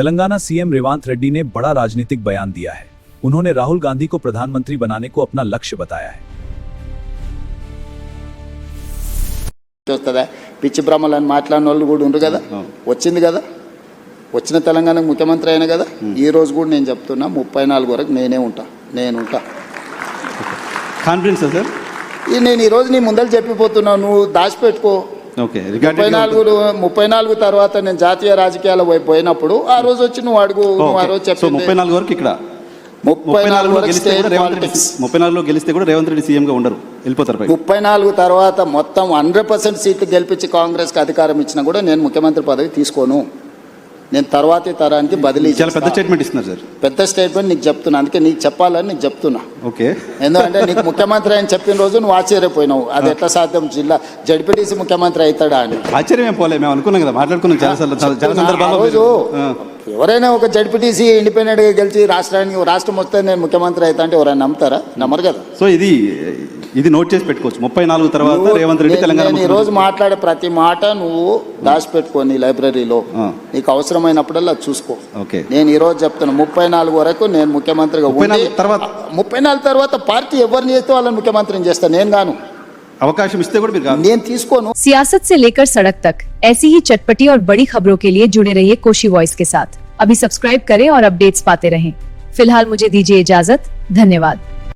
Telangana CM Revanth Reddy ने बड़ा राजनीतिक बयान दिया है। उन्होंने राहुल गांधी को प्रधानमंत्री बनाने को अपना लक्ष्य बताया है। చూస్తుందా పిచ్చి బ్రహ్మలని మాట్లాడిన వాళ్ళు కూడా ఉండరు కదా, వచ్చింది కదా, వచ్చిన తెలంగాణకు ముఖ్యమంత్రి అయినా కదా. ఈ రోజు కూడా నేను చెప్తున్నా 34 వరకు నేను ఉంటా. కాన్ఫిడెన్స్ సార్, నేను ఈరోజు నీ ముందర చెప్పిపోతున్నా, నువ్వు దాచిపెట్టుకో. 34 తర్వాత నేను జాతీయ రాజకీయాల వైపు పోయినప్పుడు ఆ రోజు వచ్చి నువ్వు అడుగు. నువ్వు ఆ రోజు చెప్పి 34 వరకు ఇక్కడ 34 వరకు స్టేట్ పాలిటిక్స్. 34లో గెలిస్తే కూడా రేవంత్ రెడ్డి సీఎం గా ఉండరు, వెళ్ళిపోతారు. 34 తర్వాత మొత్తం 100% సీట్లు గెలిపించి కాంగ్రెస్ కి అధికారం ఇచ్చినా కూడా నేను ముఖ్యమంత్రి పదవి తీసుకోను. నేను తర్వాతి తరానికి బదిలీ. చాలా పెద్ద స్టేట్మెంట్ ఇస్తున్నారు సార్. పెద్ద స్టేట్మెంట్ నీకు చెప్తున్నా, అందుకే నీకు చెప్పాలని నీకు చెప్తున్నా. ఓకే, ఎందుకంటే నీకు ముఖ్యమంత్రి అని చెప్పిన రోజు నువ్వు ఆశ్చర్యపోయినావు. అది ఎట్లా సాధ్యం, జిల్లా జడ్పీటీసీ ముఖ్యమంత్రి అవుతాడా అని. ఆశ్చర్యం పోలే, మేము అనుకున్నాం కదా, మాట్లాడుకున్నాం చాలా సందర్భాల్లో. ఎవరైనా ఒక జడ్పీటీసీ ఇండిపెండెంట్ గా గెలిచి రాష్ట్రం వస్తే నేను ముఖ్యమంత్రి అవుతా అంటే ఎవరైనా నమ్ముతారా? నమ్మరు కదా. సో ఇది నోట్ చేసి పెట్టుకోవచ్చు. 34 తర్వాత రేవంత్ రెడ్డి తెలంగాణ. ఈ రోజు మాట్లాడే ప్రతి మాట నువ్వు దాచిపెట్టుకోని లైబ్రరీలో, నీకు అవసరమైనప్పుడల్లా చూసుకో. నేను ఈ రోజు చెప్తున్నా 34 వరకు నేను ముఖ్యమంత్రిగా ఉండి 34 తర్వాత పార్టీ ఎవరిని చేస్తే వాళ్ళని ముఖ్యమంత్రిని చేస్తాను, నేను గాను. అవకాశం ఇస్తే కూడా నేను తీసుకోను. सियासत से लेकर सड़क तक ऐसी ही चटपटी और बड़ी खबरों के लिए जुड़े रहिए कोशी वॉइस के साथ। अभी सब्सक्राइब करें और अपडेट्स पाते रहें। फिलहाल मुझे दीजिए इजाजत। धन्यवाद।